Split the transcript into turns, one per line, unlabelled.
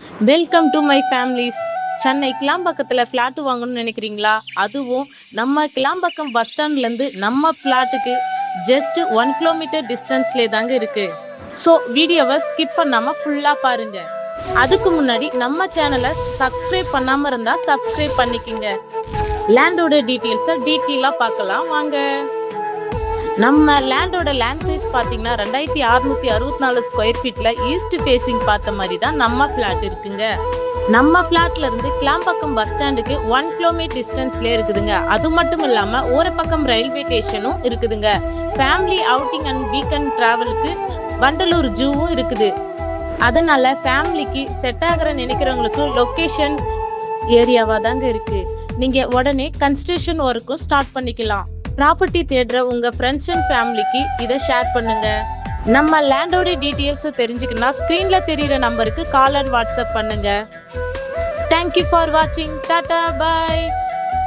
Welcome to my families. Chennai கிளாம்பாக்கத்தில் flat வாங்கணும்னு நினைக்கிறீங்களா? அதுவும் நம்ம கிளாம்பாக்கம் பஸ் ஸ்டாண்ட்லேருந்து நம்ம ஃப்ளாட்டுக்கு ஜஸ்ட் 1 கிலோமீட்டர் டிஸ்டன்ஸ்லே தாங்க இருக்கு. ஸோ வீடியோவை ஸ்கிப் பண்ணாமல் ஃபுல்லாக பாருங்க. அதுக்கு முன்னாடி நம்ம சேனலை சப்ஸ்கிரைப் பண்ணாமல் இருந்தால் சப்ஸ்கிரைப் பண்ணிக்கோங்க. லேண்டோட டீட்டெயில்ஸை டீட்டெயிலாக பார்க்கலாம் வாங்க. நம்ம லேண்டோட லேண்ட் சைஸ் பார்த்தீங்கன்னா 2664 ஸ்கொயர் ஃபீட்டில் ஈஸ்ட் ஃபேஸிங் பார்த்த மாதிரி தான் நம்ம ஃப்ளாட் இருக்குங்க. நம்ம ஃப்ளாட்ல இருந்து கிளாம்பாக்கம் பஸ் ஸ்டாண்டுக்கு 1 கிலோமீட்டர் டிஸ்டன்ஸ்லேயே இருக்குதுங்க. அது மட்டும் இல்லாமல் ஒரு பக்கம் ரயில்வே ஸ்டேஷனும் இருக்குதுங்க. ஃபேமிலி அவுட்டிங் அண்ட் வீக்கெண்ட் ட்ராவலுக்கு வண்டலூர் ஜூவும் இருக்குது. அதனால ஃபேமிலிக்கு செட் ஆகிற நினைக்கிறவங்களுக்கு லொக்கேஷன் ஏரியாவாக தாங்க இருக்குது. நீங்கள் உடனே கன்ஸ்ட்ரக்ஷன் ஒர்க்கும் ஸ்டார்ட் பண்ணிக்கலாம். ப்ராப்பர்ட்டி தேடுற உங்க ஃப்ரெண்ட்ஸ் அண்ட் ஃபேமிலிக்கு இதை ஷேர் பண்ணுங்க. நம்ம லேண்டோட டீட்டெயில்ஸ் தெரிஞ்சுக்கணும்னா ஸ்க்ரீன்ல தெரியுற நம்பருக்கு கால் அண்ட் வாட்ஸ்அப் பண்ணுங்க. தேங்க்யூ ஃபார் வாட்சிங். டாடா பாய்.